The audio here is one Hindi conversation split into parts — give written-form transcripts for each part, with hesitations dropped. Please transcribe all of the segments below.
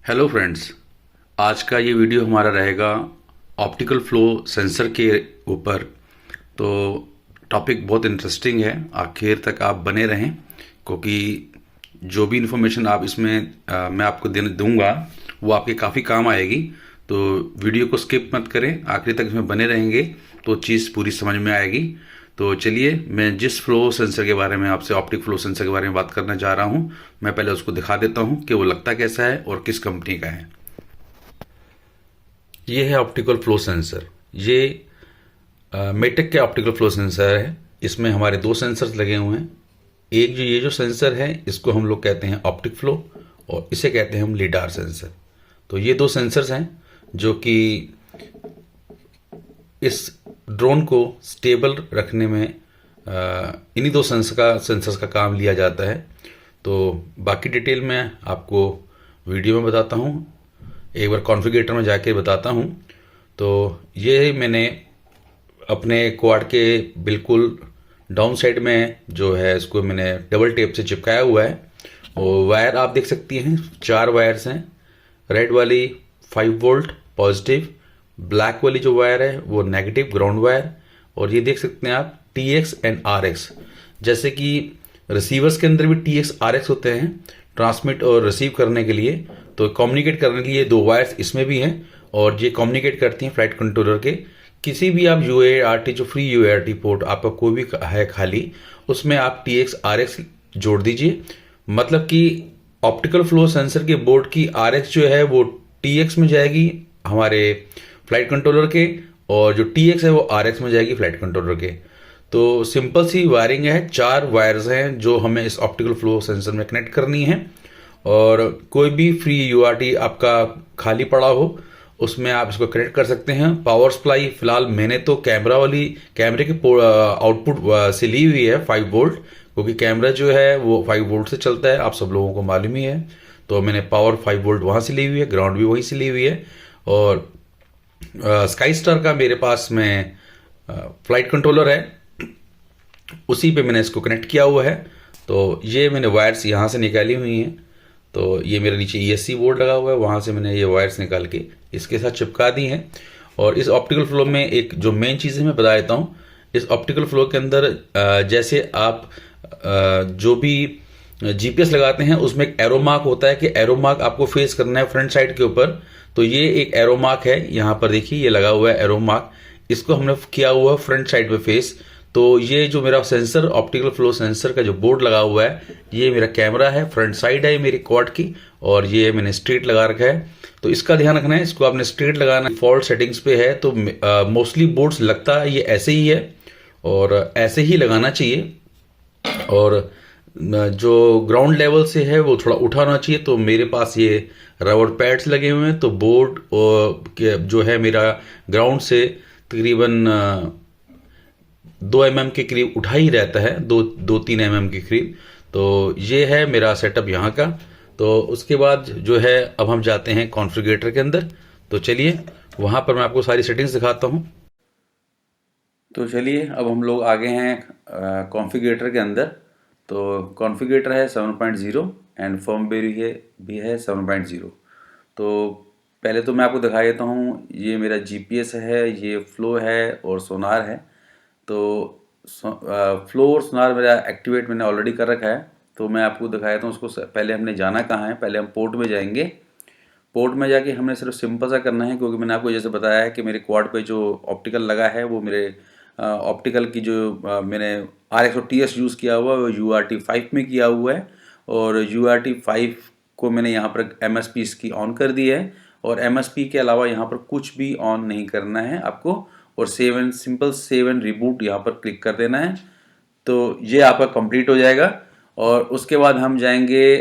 Hello friends. आज का ये वीडियो हमारा रहेगा ऑप्टिकल फ्लो सेंसर के ऊपर। तो टॉपिक बहुत इंटरेस्टिंग है, आखिर तक आप बने रहें क्योंकि जो भी इन्फॉर्मेशन आप इसमें मैं आपको देने दूंगा वो आपके काफ़ी काम आएगी। तो वीडियो को स्किप मत करें, आखिर तक इसमें बने रहेंगे तो चीज़ पूरी समझ में आएगी। तो चलिए, मैं जिस फ्लो सेंसर के बारे में आपसे ऑप्टिक फ्लो सेंसर के बारे में बात करना चाह रहा हूँ, मैं पहले उसको दिखा देता हूँ कि वो लगता कैसा है और किस कंपनी का है। ये है ऑप्टिकल फ्लो सेंसर। ये मेटेक के ऑप्टिकल फ्लो सेंसर है। इसमें हमारे दो सेंसर्स लगे हुए हैं। एक जो ये जो सेंसर है इसको हम लोग कहते हैं ऑप्टिक फ्लो और इसे कहते हैं हम लीडार सेंसर। तो ये दो सेंसर्स हैं जो कि इस ड्रोन को स्टेबल रखने में इन्हीं दो सेंसर्स का काम लिया जाता है। तो बाकी डिटेल मैं आपको वीडियो में बताता हूँ, एक बार कॉन्फ़िगरेटर में जाके बताता हूँ। तो ये मैंने अपने क्वाड के बिल्कुल डाउन साइड में जो है इसको मैंने डबल टेप से चिपकाया हुआ है। और वायर आप देख सकती हैं, 4 वायर्स हैं। रेड वाली 5 वोल्ट पॉजिटिव, ब्लैक वाली जो वायर है वो नेगेटिव ग्राउंड वायर। और ये देख सकते हैं आप TX एंड RX। जैसे कि रिसीवर्स के अंदर भी TX RX होते हैं ट्रांसमिट और रिसीव करने के लिए, तो कम्युनिकेट करने के लिए 2 वायर्स इसमें भी हैं और ये कम्युनिकेट करती हैं फ्लाइट कंट्रोलर के किसी भी आप UART जो फ्री UART पोर्ट आपका कोई भी है खाली, उसमें आप TX RX जोड़ दीजिए। मतलब कि ऑप्टिकल फ्लो सेंसर के बोर्ड की RX जो है वो TX में जाएगी हमारे फ्लाइट कंट्रोलर के, और जो TX है वो RX में जाएगी फ्लाइट कंट्रोलर के। तो सिंपल सी वायरिंग है, 4 वायर्स हैं जो हमें इस ऑप्टिकल फ्लो सेंसर में कनेक्ट करनी है। और कोई भी फ्री UART आपका खाली पड़ा हो उसमें आप इसको कनेक्ट कर सकते हैं। पावर सप्लाई फिलहाल मैंने तो कैमरे के आउटपुट से ली हुई है 5 वोल्ट, क्योंकि कैमरा जो है वो 5 वोल्ट से चलता है, आप सब लोगों को मालूम ही है। तो मैंने पावर 5 वोल्ट वहाँ से ली हुई है, ग्राउंड भी वहीं से ली हुई है। और स्काई स्टार का मेरे पास में फ्लाइट कंट्रोलर है, उसी पे मैंने इसको कनेक्ट किया हुआ है। तो ये मैंने वायर्स यहाँ से निकाली हुई हैं। तो ये मेरे नीचे ESC बोर्ड लगा हुआ है, वहाँ से मैंने ये वायर्स निकाल के इसके साथ चिपका दी हैं। और इस ऑप्टिकल फ्लो में एक जो मेन चीज़ है मैं बता देता हूँ। इस ऑप्टिकल फ्लो के अंदर जैसे आप जो भी GPS लगाते हैं उसमें एक एरो मार्क होता है कि एरो मार्क आपको फेस करना है फ्रंट साइड के ऊपर। तो ये एक एरो मार्क है, यहाँ पर देखिए ये लगा हुआ है एरो मार्क, इसको हमने किया हुआ है फ्रंट साइड पे फेस। तो ये जो मेरा सेंसर ऑप्टिकल फ्लो सेंसर का जो बोर्ड लगा हुआ है, ये मेरा कैमरा है, फ्रंट साइड है मेरी क्वाड की, और ये मैंने स्ट्रेट लगा रखा है। तो इसका ध्यान रखना है, इसको आपने स्ट्रेट लगाना है। डिफॉल्ट सेटिंग्स पे है तो मोस्टली बोर्ड्स लगता है ये ऐसे ही है और ऐसे ही लगाना चाहिए। और जो ग्राउंड लेवल से है वो थोड़ा उठा होना चाहिए। तो मेरे पास ये रबर पैड्स लगे हुए हैं, तो बोर्ड जो है मेरा ग्राउंड से तकरीबन 2 mm के करीब उठा ही रहता है, 2-3 mm के करीब। तो ये है मेरा सेटअप यहाँ का। तो उसके बाद जो है अब हम जाते हैं कॉन्फ़िगरेटर के अंदर। तो चलिए वहाँ पर मैं आपको सारी सेटिंग्स दिखाता हूँ। तो चलिए अब हम लोग आगे हैं कॉन्फ़िगरेटर के अंदर। तो कॉन्फ़िगरेटर है 7.0 एंड फर्मवेयर भी है 7.0। तो पहले तो मैं आपको दिखा देता हूँ, ये मेरा GPS है, ये फ्लो है और सोनार है। तो फ्लो और सोनार मेरा एक्टिवेट मैंने ऑलरेडी कर रखा है। तो मैं आपको दिखा देता हूँ उसको। पहले हमने जाना कहाँ है, पहले हम पोर्ट में जाएंगे। पोर्ट में जाके हमने सिर्फ सिंपल सा करना है, क्योंकि मैंने आपको जैसे बताया है कि मेरे क्वाड पे जो ऑप्टिकल लगा है वो मेरे ऑप्टिकल की जो मैंने RX और TS यूज़ किया हुआ है वो UART 5 में किया हुआ है। और UART 5 को मैंने यहाँ पर MSP इसकी ऑन कर दी है, और MSP के अलावा यहाँ पर कुछ भी ऑन नहीं करना है आपको। और सिंपल सेव एंड रिबूट यहाँ पर क्लिक कर देना है। तो ये आपका कंप्लीट हो जाएगा। और उसके बाद हम जाएंगे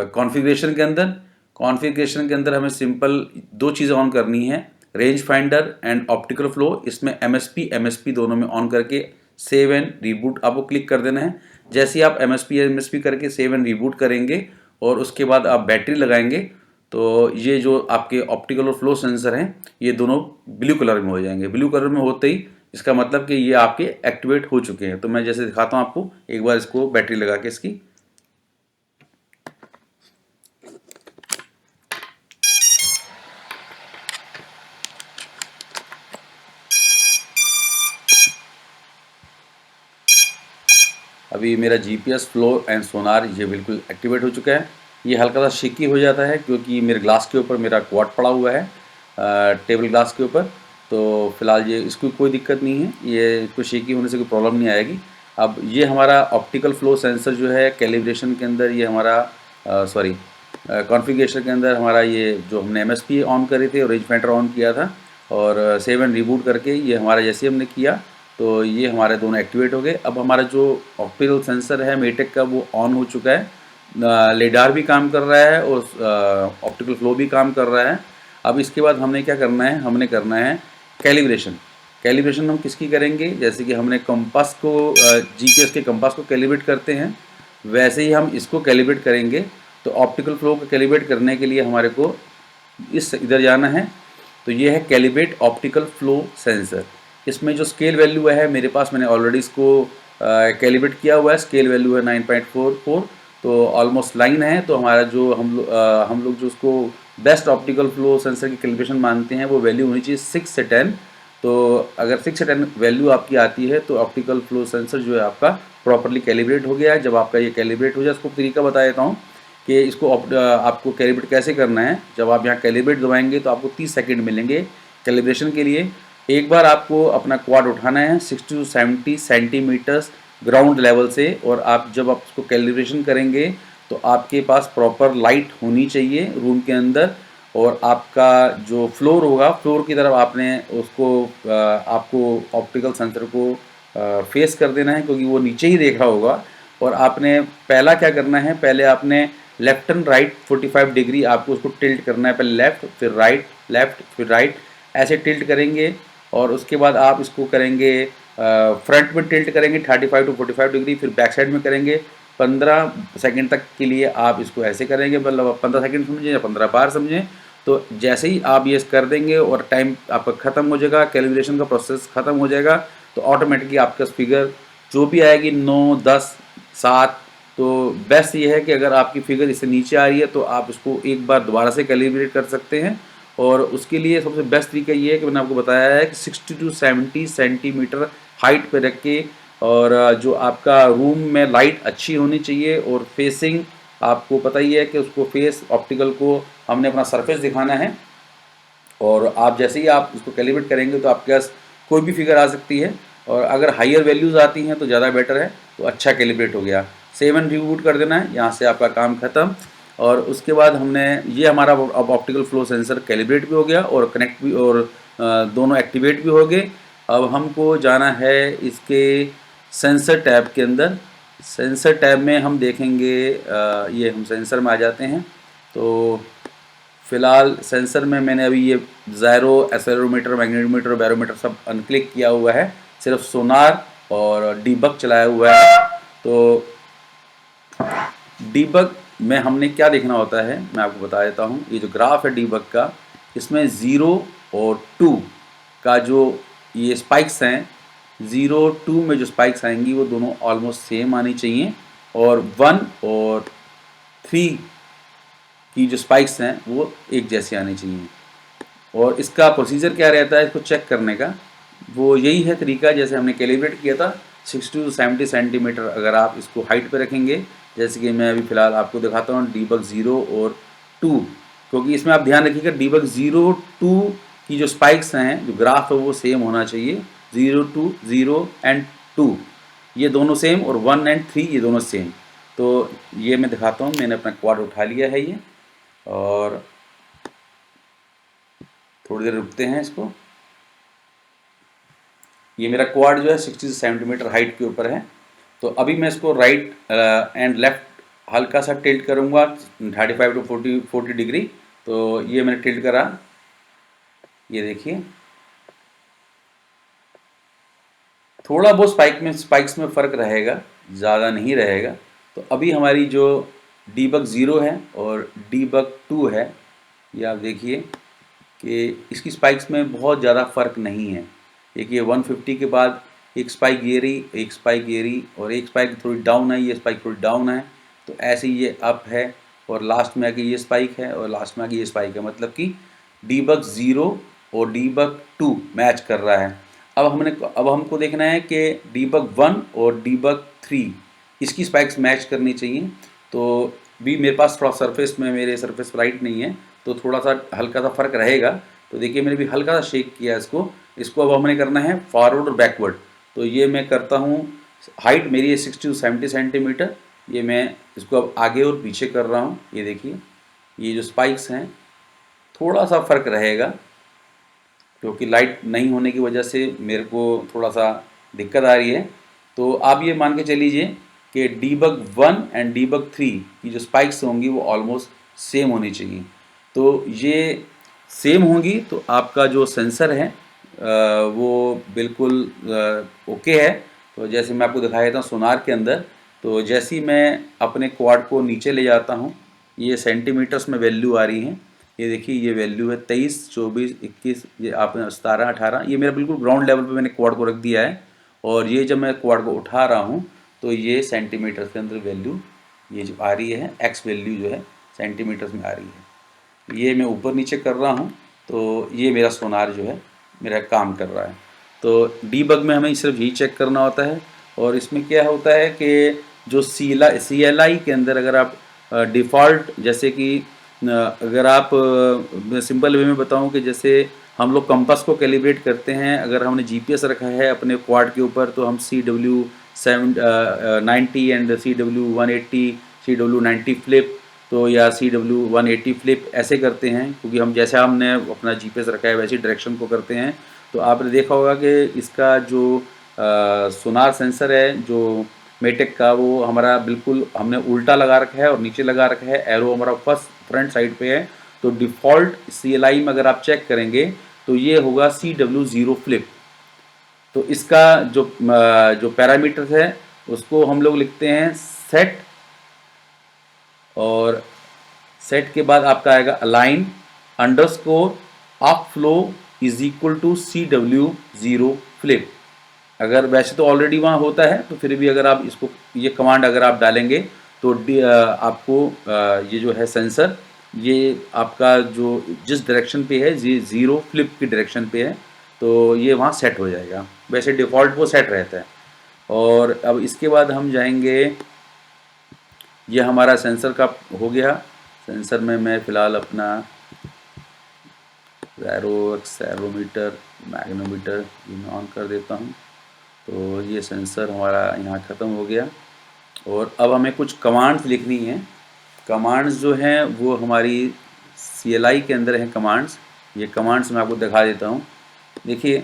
कॉन्फ़िगरेशन के अंदर। कॉन्फ़िगरेशन के अंदर हमें सिंपल 2 चीज़ें ऑन करनी है, range finder and optical flow. इसमें MSP दोनों में ऑन करके सेव एंड रिबूट आपको क्लिक कर देना है। जैसे ही आप MSP करके सेव एंड रिबूट करेंगे और उसके बाद आप बैटरी लगाएंगे, तो ये जो आपके ऑप्टिकल और फ्लो सेंसर हैं ये दोनों ब्लू कलर में हो जाएंगे। ब्लू कलर में होते ही इसका मतलब कि ये आपके एक्टिवेट हो चुके हैं। तो मैं जैसे दिखाता हूँ आपको, एक बार इसको बैटरी लगा के इसकी। अभी मेरा जीपीएस फ्लो एंड सोनार ये बिल्कुल एक्टिवेट हो चुका है। ये हल्का सा शेकी हो जाता है क्योंकि मेरे ग्लास के ऊपर मेरा क्वाड पड़ा हुआ है, टेबल ग्लास के ऊपर। तो फिलहाल ये इसको कोई दिक्कत नहीं है, ये इसको शेकी होने से कोई प्रॉब्लम नहीं आएगी। अब ये हमारा ऑप्टिकल फ्लो सेंसर जो है कैलिब्रेशन के अंदर, ये हमारा सॉरी कॉन्फ़िगरेशन के अंदर हमारा ये जो हमने एमएसपी ऑन करे थे और रेंज फाइंडर ऑन किया था और सेव एंड रिबूट करके ये हमारा जैसे हमने किया तो ये हमारे दोनों एक्टिवेट हो गए। अब हमारा जो ऑप्टिकल सेंसर है मेटेक का वो ऑन हो चुका है, लेडार भी काम कर रहा है और ऑप्टिकल फ्लो भी काम कर रहा है। अब इसके बाद हमने क्या करना है, हमने करना है कैलिब्रेशन। कैलिब्रेशन हम किसकी करेंगे, जैसे कि हमने कंपास को जीपीएस के कंपास को कैलिब्रेट करते हैं वैसे ही हम इसको कैलिब्रेट करेंगे। तो ऑप्टिकल फ्लो को कैलिब्रेट करने के लिए हमारे को इस इधर जाना है। तो ये है कैलिब्रेट ऑप्टिकल फ्लो सेंसर। इसमें जो स्केल वैल्यू है मेरे पास, मैंने ऑलरेडी इसको कैलिब्रेट किया हुआ है। स्केल वैल्यू है 9.44, तो ऑलमोस्ट लाइन है। तो हमारा जो हम लोग जो उसको बेस्ट ऑप्टिकल फ्लो सेंसर की कैलिब्रेशन मानते हैं वो वैल्यू होनी चाहिए 6 से 10। तो अगर 6 से 10 वैल्यू आपकी आती है तो ऑप्टिकल फ्लो सेंसर जो है आपका प्रॉपरली कैलिब्रेट हो गया है। जब आपका ये कैलिब्रेट हो जाए, इसको तरीका बता देता हूँ कि इसको आपको कैलिब्रेट कैसे करना है। जब आप यहाँ कैलिब्रेट दबाएंगे तो आपको 30 सेकंड मिलेंगे कैलिब्रेशन के लिए। एक बार आपको अपना क्वाड उठाना है 60 to 70 सेंटीमीटर्स ग्राउंड लेवल से, और आप जब आप उसको कैलिब्रेशन करेंगे तो आपके पास प्रॉपर लाइट होनी चाहिए रूम के अंदर, और आपका जो फ्लोर होगा फ्लोर की तरफ आपने उसको आपको ऑप्टिकल सेंसर को फेस कर देना है क्योंकि वो नीचे ही देख रहा होगा। और आपने पहला क्या करना है, पहले आपने लेफ्ट एंड राइट 45 डिग्री आपको उसको टिल्ट करना है। पहले लेफ़्ट फिर राइट, लेफ़्ट फिर राइट, ऐसे टिल्ट करेंगे। और उसके बाद आप इसको करेंगे फ्रंट में टिल्ट करेंगे 35 to 45 डिग्री, फिर बैक साइड में करेंगे 15 सेकंड तक के लिए आप इसको ऐसे करेंगे। मतलब 15 सेकंड समझें या 15 बार समझें। तो जैसे ही आप ये कर देंगे और टाइम आपका ख़त्म हो जाएगा, कैलिब्रेशन का प्रोसेस ख़त्म हो जाएगा, तो ऑटोमेटिकली आपका फिगर जो भी आएगी 9, 10, 7। तो बेस्ट ये है कि अगर आपकी फिगर इससे नीचे आ रही है तो आप इसको एक बार दोबारा से कैलिब्रेट कर सकते हैं। और उसके लिए सबसे बेस्ट तरीका ये है कि मैंने आपको बताया है कि 60 to 70 सेंटीमीटर हाइट पे रख के, और जो आपका रूम में लाइट अच्छी होनी चाहिए, और फेसिंग आपको पता ही है कि उसको फेस ऑप्टिकल को हमने अपना सरफेस दिखाना है। और आप जैसे ही आप उसको कैलिब्रेट करेंगे तो आपके पास कोई भी फिगर आ सकती है, और अगर हायर वैल्यूज़ आती हैं तो ज़्यादा बेटर है। तो अच्छा कैलिब्रेट हो गया, 7 रिबूट कर देना है, यहाँ से आपका काम ख़त्म। और उसके बाद हमने ये हमारा अब ऑप्टिकल फ्लो सेंसर कैलिब्रेट भी हो गया और कनेक्ट भी, और दोनों एक्टिवेट भी हो गए। अब हमको जाना है इसके सेंसर टैब के अंदर। सेंसर टैब में हम देखेंगे, ये हम सेंसर में आ जाते हैं। तो फ़िलहाल सेंसर में मैंने अभी ये ज़ायरो, एक्सेलेरोमीटर, मैग्नेटोमीटर, बैरोमीटर सब अनक्लिक किया हुआ है, सिर्फ सोनार और डीबग चलाया हुआ है। तो डीबग में हमने क्या देखना होता है मैं आपको बता देता हूँ। ये जो ग्राफ है डीबग का, इसमें 0 और 2 का जो ये स्पाइक्स हैं, 0, 2 में जो स्पाइक्स आएंगी वो दोनों ऑलमोस्ट सेम आनी चाहिए, और 1 और 3 की जो स्पाइक्स हैं वो एक जैसे आनी चाहिए। और इसका प्रोसीजर क्या रहता है इसको चेक करने का, वो यही है तरीका जैसे हमने कैलिब्रेट किया था। 60 to 70 सेंटीमीटर अगर आप इसको हाइट पे रखेंगे, जैसे कि मैं अभी फ़िलहाल आपको दिखाता हूँ डीबग 0 और 2, क्योंकि इसमें आप ध्यान रखिएगा डीबग 0, 2 की जो स्पाइक्स हैं, जो ग्राफ है वो सेम होना चाहिए। 0, 2, 0 एंड 2 ये दोनों सेम, और 1 एंड 3 ये दोनों सेम। तो ये मैं दिखाता हूँ, मैंने अपना क्वाड उठा लिया है ये, और थोड़ी देर रुकते हैं इसको। ये मेरा क्वाड जो है 60 सेंटीमीटर हाइट के ऊपर है। तो अभी मैं इसको राइट एंड लेफ्ट हल्का सा टिल्ट करूँगा 35 to 40 डिग्री। तो ये मैंने टिल्ट करा, ये देखिए थोड़ा बहुत स्पाइक्स में फ़र्क रहेगा, ज़्यादा नहीं रहेगा। तो अभी हमारी जो डीबग 0 है और डीबग 2 है, ये आप देखिए कि इसकी स्पाइक्स में बहुत ज़्यादा फ़र्क नहीं है। एक ये 150 के बाद एक स्पाइक ये रही, एक स्पाइक ये रही, और एक स्पाइक थोड़ी डाउन है, ये स्पाइक थोड़ी डाउन है। तो ऐसे ही ये अप है, और लास्ट में आके ये स्पाइक है, और लास्ट में आके ये स्पाइक है। मतलब कि डीबग 0 और डीबग 2 मैच कर रहा है। अब हमको देखना है कि डीबग 1 और डीबग 3 इसकी स्पाइक्स मैच करनी चाहिए। तो भी मेरे पास थोड़ा सरफेस में, मेरे सरफेस लाइट नहीं है, तो थोड़ा सा हल्का सा फ़र्क रहेगा। तो देखिए मैंने भी हल्का सा शेक किया इसको अब हमने करना है फॉरवर्ड और बैकवर्ड। तो ये मैं करता हूँ, हाइट मेरी है 60 टू 70 सेंटीमीटर। ये मैं इसको अब आगे और पीछे कर रहा हूँ। ये देखिए ये जो स्पाइक्स हैं थोड़ा सा फ़र्क रहेगा, क्योंकि लाइट नहीं होने की वजह से मेरे को थोड़ा सा दिक्कत आ रही है। तो आप ये मान के चलीजिए कि डीबग 1 एंड डीबग 3 की जो स्पाइक्स होंगी वो ऑलमोस्ट सेम होनी चाहिए। तो ये सेम होंगी तो आपका जो सेंसर है वो बिल्कुल ओके है। तो जैसे मैं आपको दिखाया था सोनार के अंदर, तो जैसे ही मैं अपने क्वाड को नीचे ले जाता हूँ, ये सेंटीमीटर्स में वैल्यू आ रही हैं। ये देखिए ये वैल्यू है 23, 24, 21, ये आपने 17, 18, ये मेरा बिल्कुल ग्राउंड लेवल पे मैंने क्वाड को रख दिया है। और ये जब मैं क्वाड को उठा रहा हूँ तो ये सेंटीमीटर के अंदर वैल्यू ये जो आ रही है, एक्स वैल्यू जो है सेंटीमीटर्स में आ रही है। ये मैं ऊपर नीचे कर रहा हूँ तो ये मेरा सोनार जो है मेरा काम कर रहा है। तो डीबग में हमें सिर्फ यही चेक करना होता है। और इसमें क्या होता है कि जो CLI के अंदर अगर आप डिफ़ॉल्ट, जैसे कि अगर आप सिंपल वे में बताऊं कि जैसे हम लोग कंपास को कैलिब्रेट करते हैं, अगर हमने GPS रखा है अपने क्वाड के ऊपर तो हम CW90 and CW180, CW90 flip तो या CW180 फ्लिप ऐसे करते हैं, क्योंकि हम जैसे हमने अपना GPS रखा है वैसी डायरेक्शन को करते हैं। तो आपने देखा होगा कि इसका जो सोनार सेंसर है जो मेटेक का, वो हमारा बिल्कुल हमने उल्टा लगा रखा है और नीचे लगा रखा है, एरो हमारा फ्रंट साइड पे है। तो डिफ़ॉल्ट CLI में अगर आप चेक करेंगे तो ये होगा CW0 फ्लिप। तो इसका जो पैरामीटर्स है उसको हम लोग लिखते हैं सेट, और सेट के बाद आपका आएगा align underscore up flow is equal to CW0 flip. अगर वैसे तो ऑलरेडी वहाँ होता है, तो फिर भी अगर आप इसको ये कमांड अगर आप डालेंगे तो आपको ये जो है सेंसर, ये आपका जो जिस डायरेक्शन पे है, ये 0 फ्लिप की डायरेक्शन पे है, तो ये वहाँ सेट हो जाएगा। वैसे डिफ़ॉल्ट वो सेट रहता है। और अब इसके बाद हम जाएंगे, ये हमारा सेंसर का हो गया। सेंसर में मैं फ़िलहाल अपना एक्सेलेरोमीटर, मैग्नोमीटर ये मैं ऑन कर देता हूँ। तो ये सेंसर हमारा यहाँ ख़त्म हो गया। और अब हमें कुछ कमांड्स लिखनी है। कमांड्स जो हैं वो हमारी CLI के अंदर हैं कमांड्स। ये कमांड्स मैं आपको दिखा देता हूँ। देखिए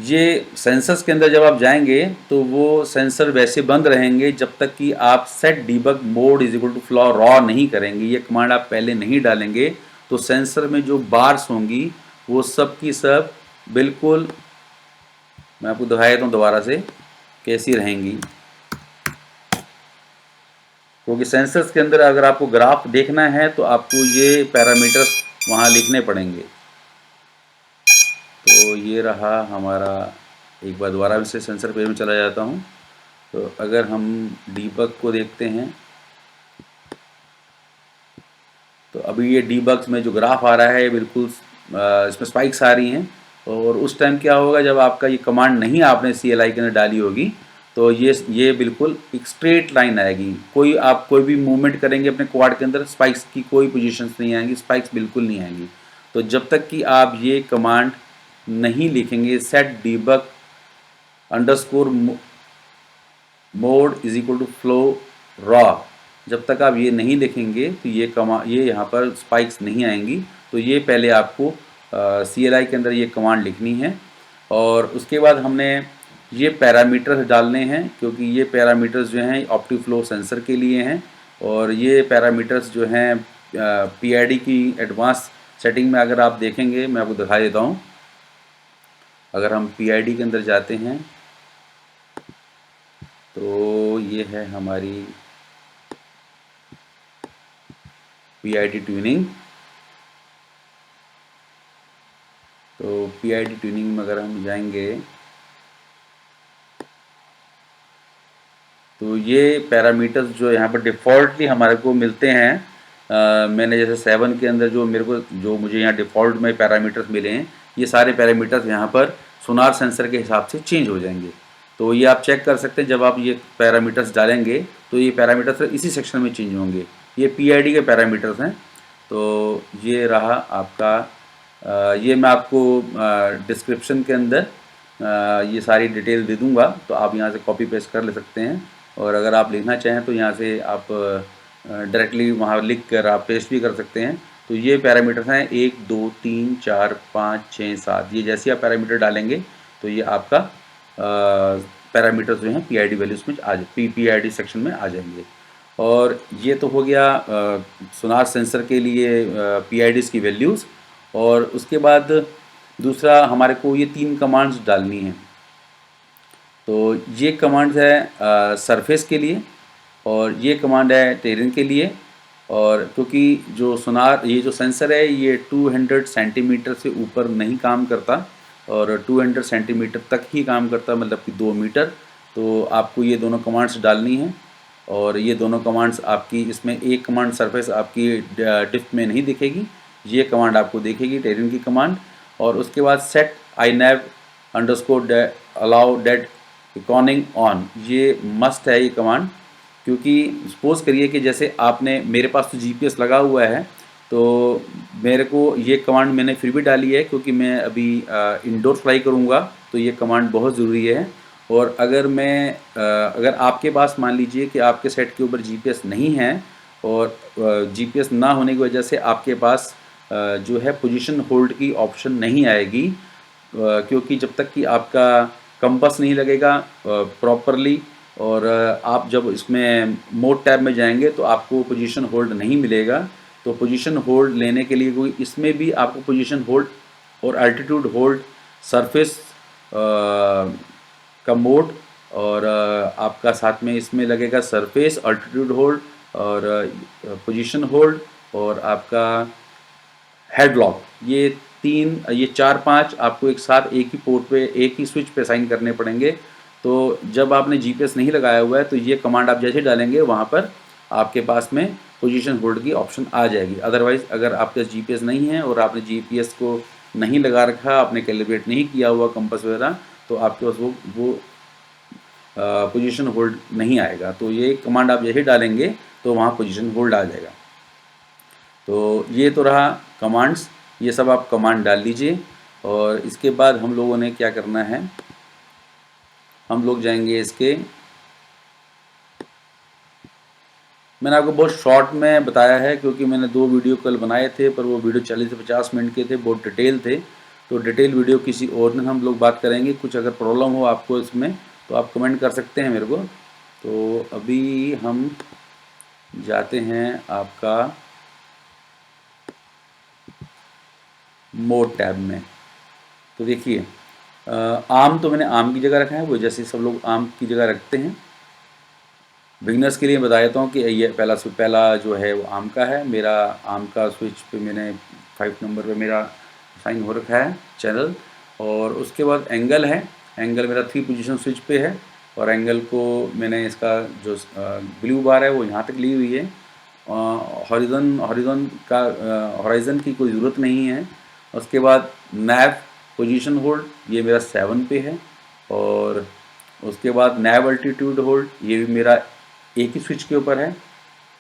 ये सेंसर्स के अंदर जब आप जाएंगे तो वो सेंसर वैसे बंद रहेंगे जब तक कि आप set debug mode is equal to flow raw नहीं करेंगे। ये कमांड आप पहले नहीं डालेंगे तो सेंसर में जो बार्स होंगी वो सब की सब बिल्कुल, मैं आपको दिखाया देता हूँ दोबारा से कैसी रहेंगी। क्योंकि सेंसर्स के अंदर अगर आपको ग्राफ देखना है तो आपको ये पैरामीटर्स वहाँ लिखने पड़ेंगे। तो ये रहा हमारा, एक बार दोबारा से सेंसर पेज में चला जाता हूँ। तो अगर हम डीबग को देखते हैं तो अभी ये डीबग्स में जो ग्राफ आ रहा है बिल्कुल इसमें स्पाइक्स आ रही हैं। और उस टाइम क्या होगा जब आपका ये कमांड नहीं आपने CLI के अंदर डाली होगी तो ये बिल्कुल एक स्ट्रेट लाइन आएगी। आप कोई भी मूवमेंट करेंगे अपने क्वाड के अंदर, स्पाइक्स की कोई पोजीशंस नहीं आएंगी, स्पाइक्स बिल्कुल नहीं आएंगी। तो जब तक कि आप ये कमांड नहीं लिखेंगे set debug underscore mode is equal to flow raw, जब तक आप ये नहीं लिखेंगे तो ये यहाँ पर स्पाइक्स नहीं आएंगी। तो ये पहले आपको CLI के अंदर ये कमांड लिखनी है। और उसके बाद हमने ये पैरामीटर्स डालने हैं, क्योंकि ये पैरामीटर्स जो हैं ऑप्टीफ्लो सेंसर के लिए हैं। और ये पैरामीटर्स जो हैं PID की एडवांस सेटिंग में अगर आप देखेंगे, मैं आपको दिखा देता हूँ। अगर हम PID के अंदर जाते हैं तो ये है हमारी PID ट्यूनिंग। तो PID ट्यूनिंग में अगर हम जाएंगे तो ये पैरामीटर्स जो यहाँ पर डिफ़ॉल्टली हमारे को मिलते हैं, मैंने जैसे 7 के अंदर जो मुझे यहाँ डिफ़ॉल्ट में पैरामीटर्स मिले हैं, ये सारे पैरामीटर्स यहाँ पर सोनार सेंसर के हिसाब से चेंज हो जाएंगे। तो ये आप चेक कर सकते हैं, जब आप ये पैरामीटर्स डालेंगे तो ये पैरामीटर्स इसी सेक्शन में चेंज होंगे। ये PID के पैरामीटर्स हैं। तो ये रहा आपका ये मैं आपको डिस्क्रिप्शन के अंदर ये सारी डिटेल दे दूंगा, तो आप यहाँ से कॉपी पेस्ट कर ले सकते हैं। और अगर आप लिखना चाहें तो यहाँ से आप डायरेक्टली वहाँ लिख कर आप पेस्ट भी कर सकते हैं। तो ये पैरामीटर्स हैं 1 2 3 4 5 6 7। ये जैसे आप पैरामीटर डालेंगे तो ये आपका पैरामीटर्स जो हैं PID वैल्यूज़ में आ जाए, PID सेक्शन में आ जाएंगे। और ये तो हो गया सोनार सेंसर के लिए PIDs की वैल्यूज़। और उसके बाद दूसरा हमारे को ये 3 कमांड्स डालनी हैं। तो ये कमांड्स है सरफेस के लिए, और ये कमांड है टेरेन के लिए। और क्योंकि जो सोनार ये जो सेंसर है ये 200 सेंटीमीटर से ऊपर नहीं काम करता, और 200 सेंटीमीटर तक ही काम करता, मतलब कि 2 मीटर। तो आपको ये दोनों कमांड्स डालनी हैं। और ये दोनों कमांड्स आपकी इसमें एक कमांड सरफेस आपकी डिफ में नहीं दिखेगी, ये कमांड आपको दिखेगी, टेरेन की कमांड। और उसके बाद set INAV underscore allow dead reckoning on, ये मस्ट है ये कमांड। क्योंकि सपोज़ करिए कि जैसे आपने, मेरे पास तो GPS लगा हुआ है, तो मेरे को ये कमांड मैंने फिर भी डाली है क्योंकि मैं अभी इंडोर फ्लाई करूँगा, तो ये कमांड बहुत ज़रूरी है। और अगर आपके पास मान लीजिए कि आपके सेट के ऊपर GPS नहीं है, और GPS ना होने की वजह से आपके पास जो है पोजीशन होल्ड की ऑप्शन नहीं आएगी, क्योंकि जब तक कि आपका कंपास नहीं लगेगा प्रॉपरली, और आप जब इसमें मोड टैब में जाएंगे तो आपको पोजीशन होल्ड नहीं मिलेगा। तो पोजीशन होल्ड लेने के लिए कोई इसमें भी आपको पोजीशन होल्ड और अल्टीट्यूड होल्ड, सरफेस का मोड, और आपका साथ में इसमें लगेगा सरफेस, अल्टीट्यूड होल्ड, और पोजीशन होल्ड, और आपका हेडलॉक। ये 4-5 आपको एक साथ एक ही पोर्ट पे, एक ही स्विच पे साइन करने पड़ेंगे। तो जब आपने GPS नहीं लगाया हुआ है तो ये कमांड आप जैसे डालेंगे वहाँ पर आपके पास में पोजीशन होल्ड की ऑप्शन आ जाएगी। अदरवाइज़ अगर आपके पास GPS नहीं है और आपने GPS को नहीं लगा रखा, आपने कैलिब्रेट नहीं किया हुआ कंपास वगैरह, तो आपके पास वो पोजीशन होल्ड नहीं आएगा। तो ये कमांड आप जैसे डालेंगे तो वहाँ पोजीशन होल्ड आ जाएगा। तो ये तो रहा कमांड्स, ये सब आप कमांड डाल लीजिए। और इसके बाद हम लोगों ने क्या करना है, हम लोग जाएंगे इसके, मैंने आपको बहुत शॉर्ट में बताया है क्योंकि मैंने 2 वीडियो कल बनाए थे, पर वो वीडियो 40 से 50 मिनट के थे, बहुत डिटेल थे। तो डिटेल वीडियो किसी और दिन हम लोग बात करेंगे। कुछ अगर प्रॉब्लम हो आपको इसमें तो आप कमेंट कर सकते हैं मेरे को। तो अभी हम जाते हैं आपका मोड टैब में। तो देखिए आम तो मैंने आम की जगह रखा है, वो जैसे सब लोग आम की जगह रखते हैं। बिगनर्स के लिए बता देता हूँ कि ये पहला जो है वो आम का है। मेरा आम का स्विच पे मैंने 5 नंबर पे मेरा साइन हो रखा है चैनल। और उसके बाद एंगल है, एंगल मेरा 3 पोजीशन स्विच पे है, और एंगल को मैंने इसका जो ब्लू बार है वो यहाँ तक ली हुई है। हॉरिजन की कोई ज़रूरत नहीं है। उसके बाद नैव पोजीशन होल्ड, ये मेरा 7 पे है। और उसके बाद नैव अल्टीट्यूड होल्ड, ये भी मेरा एक ही स्विच के ऊपर है।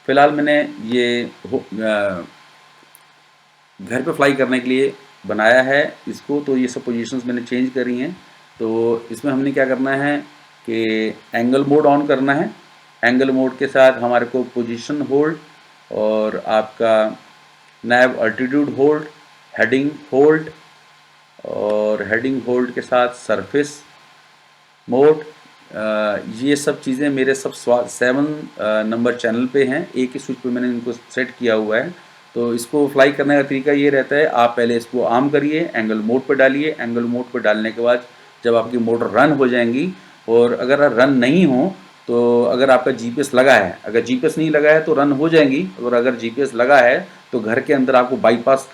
फ़िलहाल मैंने ये घर पे फ्लाई करने के लिए बनाया है इसको, तो ये सब पोजीशंस मैंने चेंज करी हैं। तो इसमें हमने क्या करना है कि एंगल मोड ऑन करना है। एंगल मोड के साथ हमारे को पोजीशन होल्ड, और आपका नैव अल्टीट्यूड होल्ड, हेडिंग होल्ड, और हेडिंग होल्ड के साथ सरफेस मोड, ये सब चीज़ें मेरे सब 7 नंबर चैनल पे हैं। एक ही स्विच पे मैंने इनको सेट किया हुआ है। तो इसको फ्लाई करने का तरीका ये रहता है, आप पहले इसको आर्म करिए, एंगल मोड पर डालिए। एंगल मोड पर डालने के बाद जब आपकी मोटर रन हो जाएंगी, और अगर रन नहीं हो तो अगर आपका GPS लगा है, अगर GPS नहीं लगा है तो रन हो जाएंगी, और अगर GPS लगा है तो घर के अंदर आपको बाईपास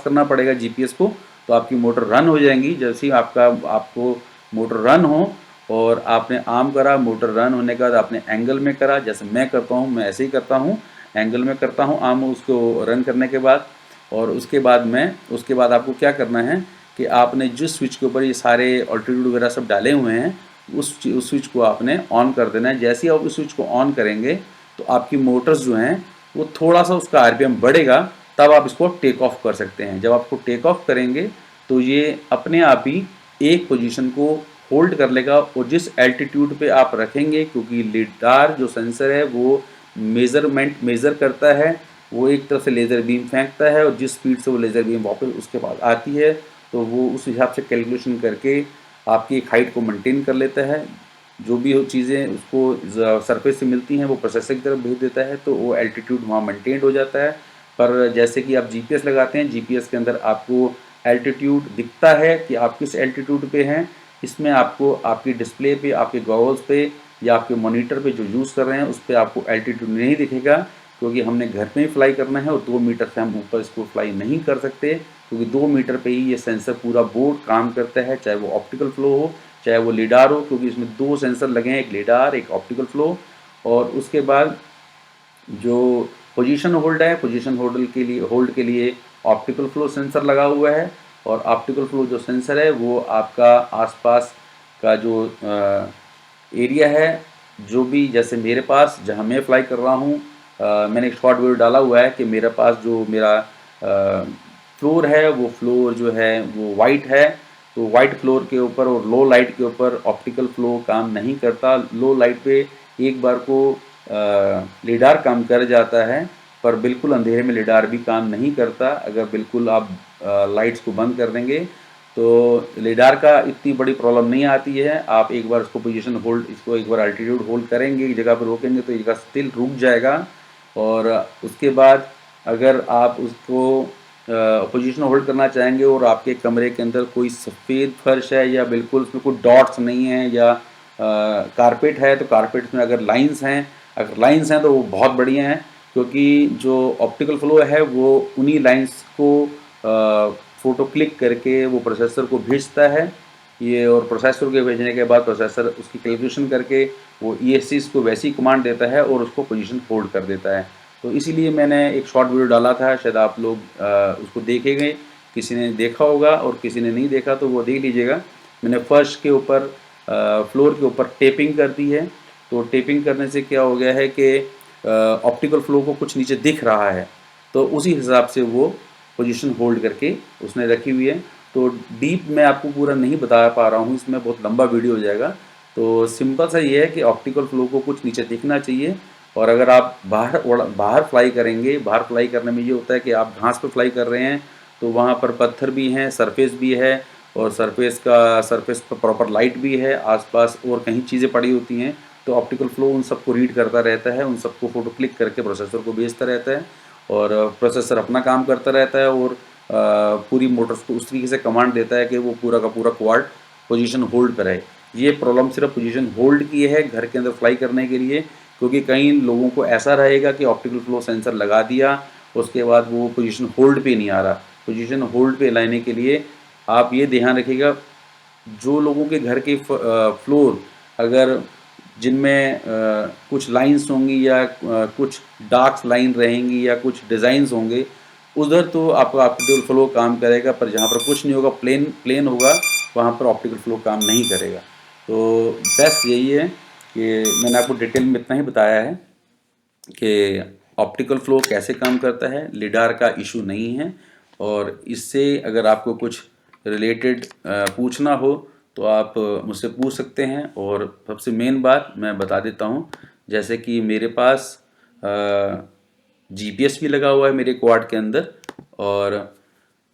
करना पड़ेगा GPS को, तो आपकी मोटर रन हो जाएंगी। जैसे ही आपको मोटर रन हो और आपने आर्म करा, मोटर रन होने के बाद आपने एंगल में करा, जैसे मैं करता हूँ, मैं ऐसे ही करता हूँ, एंगल में करता हूँ आर्म उसको रन करने के बाद। और उसके बाद आपको क्या करना है कि आपने जिस स्विच के ऊपर ये सारे अल्टीट्यूड वगैरह सब डाले हुए हैं, उस स्विच को आपने ऑन कर देना है। जैसे ही आप उस स्विच को ऑन करेंगे तो आपकी मोटर्स जो हैं वो थोड़ा सा उसका आरपीएम बढ़ेगा, तब आप इसको टेक ऑफ कर सकते हैं। जब आपको टेक ऑफ करेंगे तो ये अपने आप ही एक पोजीशन को होल्ड कर लेगा, और जिस एल्टीट्यूड पे आप रखेंगे, क्योंकि लिडार जो सेंसर है वो मेज़र करता है, वो एक तरफ से लेज़र बीम फेंकता है और जिस स्पीड से वो लेज़र बीम वापस उसके पास आती है तो वो उस हिसाब से कैलकुलेशन करके आपकी एक हाइट को मेंटेन कर लेता है। जो भी हो चीज़ें उसको सरफेस से मिलती हैं वो प्रोसेसर की तरफ भेज देता है, तो वो एल्टीट्यूड वहाँ मेंटेन हो जाता है। पर जैसे कि आप जीपीएस लगाते हैं, जीपीएस के अंदर आपको एल्टीट्यूड दिखता है कि आप किस एल्टीट्यूड पे हैं। इसमें आपको आपकी डिस्प्ले पे, आपके गॉगल्स पे या आपके मॉनिटर पे जो यूज़ कर रहे हैं उस पर आपको एल्टीट्यूड नहीं दिखेगा, क्योंकि हमने घर में ही फ्लाई करना है और 2 मीटर से हम ऊपर इसको फ्लाई नहीं कर सकते, क्योंकि 2 मीटर पे ही ये सेंसर पूरा बोर्ड काम करता है, चाहे वो ऑप्टिकल फ्लो हो चाहे वो लिडार हो, क्योंकि इसमें 2 सेंसर लगे हैं, एक लिडार एक ऑप्टिकल फ्लो। और उसके बाद जो पोजीशन होल्ड है, पोजीशन होल्ड के लिए ऑप्टिकल फ्लो सेंसर लगा हुआ है, और ऑप्टिकल फ्लो जो सेंसर है वो आपका आसपास का जो एरिया है, जो भी जैसे मेरे पास जहाँ मैं फ्लाई कर रहा हूँ, मैंने एक शॉर्ट वीडियो डाला हुआ है कि मेरे पास जो मेरा फ्लोर है वो फ्लोर जो है वो वाइट है, तो वाइट फ्लोर के ऊपर और लो लाइट के ऊपर ऑप्टिकल फ्लो काम नहीं करता। लो लाइट पे एक बार को लिडार काम कर जाता है, पर बिल्कुल अंधेरे में लिडार भी काम नहीं करता। अगर बिल्कुल आप लाइट्स को बंद कर देंगे तो लिडार का इतनी बड़ी प्रॉब्लम नहीं आती है। आप एक बार इसको पोजीशन होल्ड, इसको एक बार अल्टीट्यूड होल्ड करेंगे, एक जगह पर रोकेंगे तो ये जगह स्टिल रुक जाएगा, और उसके बाद अगर आप उसको पोजीशन होल्ड करना चाहेंगे और आपके कमरे के अंदर कोई सफ़ेद फर्श है या बिल्कुल उसमें कोई डॉट्स नहीं है, या कारपेट है, तो कारपेट में अगर लाइंस हैं तो वो बहुत बढ़िया हैं, क्योंकि जो ऑप्टिकल फ्लो है वो उन्हीं लाइंस को फ़ोटो क्लिक करके वो प्रोसेसर को भेजता है ये, और प्रोसेसर के भेजने के बाद प्रोसेसर उसकी कैलकुलेशन करके वो ईएससीज़ को वैसी कमांड देता है और उसको पोजीशन होल्ड कर देता है। तो इसीलिए मैंने एक शॉर्ट वीडियो डाला था, शायद आप लोग उसको देखेंगे, किसी ने देखा होगा और किसी ने नहीं देखा तो वो देख लीजिएगा। मैंने फर्श के ऊपर फ्लोर के ऊपर टेपिंग कर दी है, तो टेपिंग करने से क्या हो गया है कि ऑप्टिकल फ्लो को कुछ नीचे दिख रहा है, तो उसी हिसाब से वो पोजीशन होल्ड करके उसने रखी हुई है। तो डीप मैं आपको पूरा नहीं बता पा रहा हूँ, इसमें बहुत लंबा वीडियो हो जाएगा। तो सिंपल सा ये है कि ऑप्टिकल फ्लो को कुछ नीचे दिखना चाहिए, और अगर आप बाहर फ्लाई करेंगे, बाहर फ्लाई करने में ये होता है कि आप घास पे फ्लाई कर रहे हैं तो वहाँ पर पत्थर भी हैं, सरफेस भी है, और सरफेस पर प्रॉपर लाइट भी है, आसपास और कहीं चीज़ें पड़ी होती हैं, तो ऑप्टिकल फ्लो उन सबको रीड करता रहता है, उन सबको फ़ोटो क्लिक करके प्रोसेसर को भेजता रहता है, और प्रोसेसर अपना काम करता रहता है, और पूरी मोटर्स को उस तरीके से कमांड देता है कि वो पूरा का पूरा क्वाड पोजीशन होल्ड पे रहे। ये प्रॉब्लम सिर्फ पोजीशन होल्ड की है घर के अंदर फ्लाई करने के लिए, क्योंकि कई लोगों को ऐसा रहेगा कि ऑप्टिकल फ्लो सेंसर लगा दिया, उसके बाद वो पोजीशन होल्ड पे नहीं आ रहा। पोजीशन होल्ड पे लाने के लिए आप ये ध्यान रखिएगा, जो लोगों के घर के फ्लोर अगर जिनमें कुछ लाइंस होंगी या कुछ डार्क लाइन रहेंगी या कुछ डिज़ाइंस होंगे, उधर तो आपका ऑप्टिकल फ्लो काम करेगा, पर जहाँ पर कुछ नहीं होगा, प्लेन प्लेन होगा, वहाँ पर ऑप्टिकल फ्लो काम नहीं करेगा। तो बेस्ट यही है कि मैंने आपको डिटेल में इतना ही बताया है कि ऑप्टिकल फ्लो कैसे काम करता है, लिडार का इशू नहीं है। और इससे अगर आपको कुछ रिलेटेड पूछना हो तो आप मुझसे पूछ सकते हैं। और सबसे मेन बात मैं बता देता हूँ, जैसे कि मेरे पास जीपीएस भी लगा हुआ है मेरे क्वाड के अंदर, और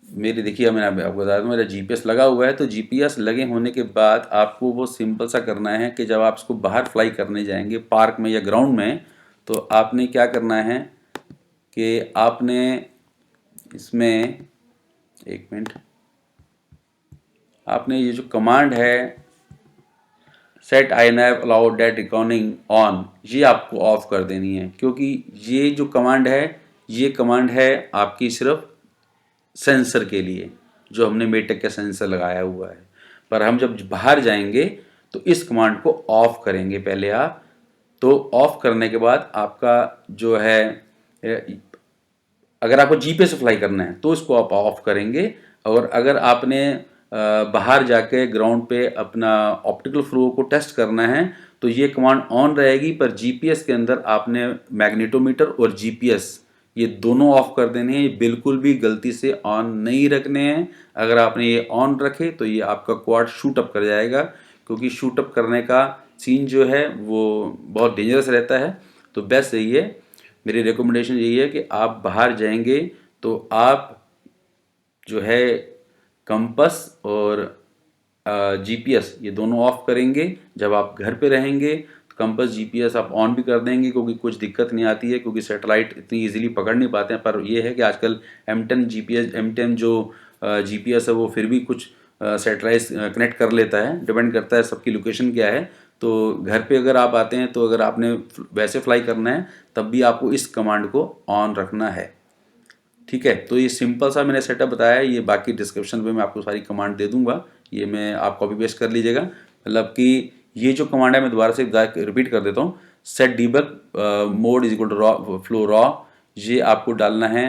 मेरी देखिए मैंने आपको बता दूँ मेरा जीपीएस लगा हुआ है। तो जीपीएस लगे होने के बाद आपको वो सिंपल सा करना है कि जब आप इसको बाहर फ्लाई करने जाएंगे पार्क में या ग्राउंड में, तो आपने क्या करना है कि आपने इसमें, एक मिनट, आपने ये जो कमांड है set I nav allow date recording on, ये आपको ऑफ कर देनी है, क्योंकि ये जो कमांड है ये कमांड है आपकी सिर्फ सेंसर के लिए, जो हमने मेटेक का सेंसर लगाया हुआ है। पर हम जब बाहर जाएंगे तो इस कमांड को ऑफ करेंगे पहले आप। तो ऑफ करने के बाद आपका जो है, अगर आपको जीपीएस से फ्लाई करना है तो इसको आप ऑफ करेंगे, और अगर आपने बाहर जाके ग्राउंड पे अपना ऑप्टिकल फ्लो को टेस्ट करना है तो ये कमांड ऑन रहेगी, पर जीपीएस के अंदर आपने मैग्नेटोमीटर और जीपीएस ये दोनों ऑफ कर देने हैं। ये बिल्कुल भी गलती से ऑन नहीं रखने हैं। अगर आपने ये ऑन रखे तो ये आपका क्वाड शूट अप कर जाएगा, क्योंकि शूट अप करने का सीन जो है वो बहुत डेंजरस रहता है। तो बेस्ट यही है, मेरी रिकमेंडेशन यही है कि आप बाहर जाएंगे तो आप जो है कंपस और जीपीएस ये दोनों ऑफ करेंगे। जब आप घर पे रहेंगे तो कंपस जीपीएस आप ऑन भी कर देंगे, क्योंकि कुछ दिक्कत नहीं आती है, क्योंकि सैटेलाइट इतनी इजीली पकड़ नहीं पाते हैं। पर ये है कि आजकल M10 जो जीपीएस है वो फिर भी कुछ सैटेलाइट कनेक्ट कर लेता है, डिपेंड करता है सबकी लोकेशन क्या है। तो घर पे अगर आप आते हैं तो अगर आपने वैसे फ्लाई करना है तब भी आपको इस कमांड को ऑन रखना है। ठीक है, तो ये सिंपल सा मैंने सेटअप बताया है। ये बाकी डिस्क्रिप्शन में मैं आपको सारी कमांड दे दूंगा, ये मैं आप कॉपी पेस्ट कर लीजिएगा। मतलब कि ये जो कमांड है मैं दोबारा से रिपीट कर देता हूँ। Set debug mode is equal to flow raw, ये आपको डालना है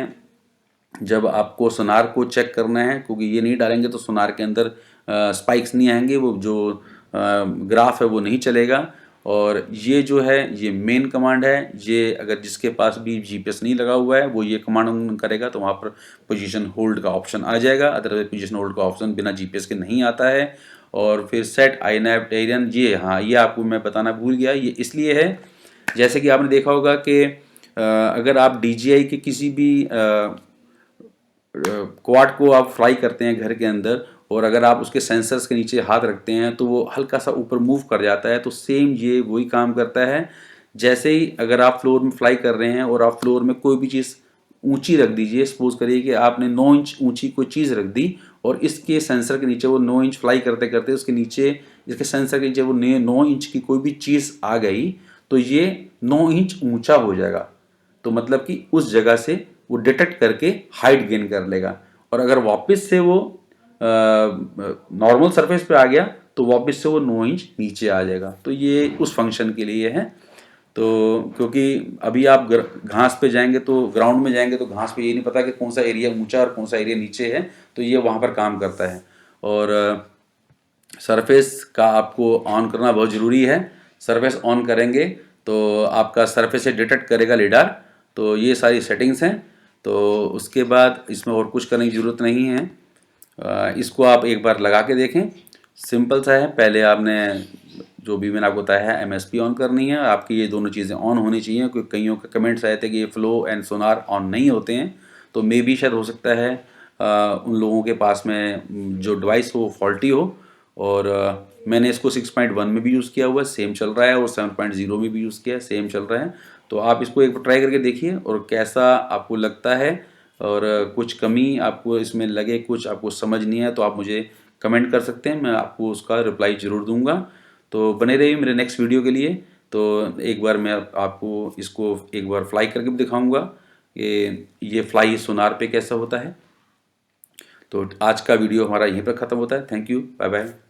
जब आपको सोनार को चेक करना है, क्योंकि ये नहीं डालेंगे तो सोनार के अंदर स्पाइक्स नहीं आएंगे, वो जो ग्राफ है वो नहीं चलेगा। और ये जो है ये मेन कमांड है। ये अगर जिसके पास भी जीपीएस नहीं लगा हुआ है वो ये कमांड करेगा तो वहाँ पर पोजीशन होल्ड का ऑप्शन आ जाएगा। अदरवाइज पोजीशन होल्ड का ऑप्शन बिना जीपीएस के नहीं आता है। और फिर सेट आईनैप टेरियन, ये हाँ ये आपको मैं बताना भूल गया, ये इसलिए है जैसे कि आपने देखा होगा कि अगर आप DJI के किसी भी क्वाड को आप फ्लाई करते हैं घर के अंदर, और अगर आप उसके सेंसर्स के नीचे हाथ रखते हैं तो वो हल्का सा ऊपर मूव कर जाता है। तो सेम ये वही काम करता है। जैसे ही अगर आप फ्लोर में फ्लाई कर रहे हैं और आप फ्लोर में कोई भी चीज़ ऊंची रख दीजिए, सपोज करिए कि आपने 9 इंच ऊंची कोई चीज़ रख दी और इसके सेंसर के नीचे वो 9 इंच फ्लाई करते करते उसके नीचे इसके सेंसर के नीचे वो 9 इंच की कोई भी चीज़ आ गई तो ये 9 इंच ऊंचा हो जाएगा। तो मतलब कि उस जगह से वो डिटेक्ट करके हाइट गेन कर लेगा। और अगर वापस से वो नॉर्मल सरफेस पे आ गया तो वापस से वो 9 इंच नीचे आ जाएगा। तो ये उस फंक्शन के लिए है। तो क्योंकि अभी आप घास पे जाएंगे तो ग्राउंड में जाएंगे तो घास पे ये नहीं पता कि कौन सा एरिया ऊंचा और कौन सा एरिया नीचे है, तो ये वहाँ पर काम करता है। और सरफेस का आपको ऑन करना बहुत ज़रूरी है। सरफेस ऑन करेंगे तो आपका सरफेस से डिटेक्ट करेगा लिडार। तो ये सारी सेटिंग्स हैं। तो उसके बाद इसमें और कुछ करने की ज़रूरत नहीं है। इसको आप एक बार लगा के देखें, सिंपल सा है। पहले आपने जो भी मैंने आपको बताया है MSP ऑन करनी है, आपकी ये दोनों चीज़ें ऑन होनी चाहिए। क्योंकि कईयों के कमेंट्स आए थे कि ये फ्लो एंड सोनार ऑन नहीं होते हैं, तो मे भी शायद हो सकता है उन लोगों के पास में जो डिवाइस हो फॉल्टी हो। और मैंने इसको 6.1 में भी यूज़ किया हुआ है, सेम चल रहा है, और 7.0 में भी यूज़ किया है, सेम चल रहा है। तो आप इसको एक बार ट्राई करके देखिए और कैसा आपको लगता है। और कुछ कमी आपको इसमें लगे, कुछ आपको समझ नहीं है, तो आप मुझे कमेंट कर सकते हैं, मैं आपको उसका रिप्लाई ज़रूर दूंगा। तो बने रहिए मेरे नेक्स्ट वीडियो के लिए। तो एक बार मैं आपको इसको एक बार फ्लाई करके भी दिखाऊंगा कि ये फ्लाई सोनार पे कैसा होता है। तो आज का वीडियो हमारा यहीं पर ख़त्म होता है। Thank you, bye bye.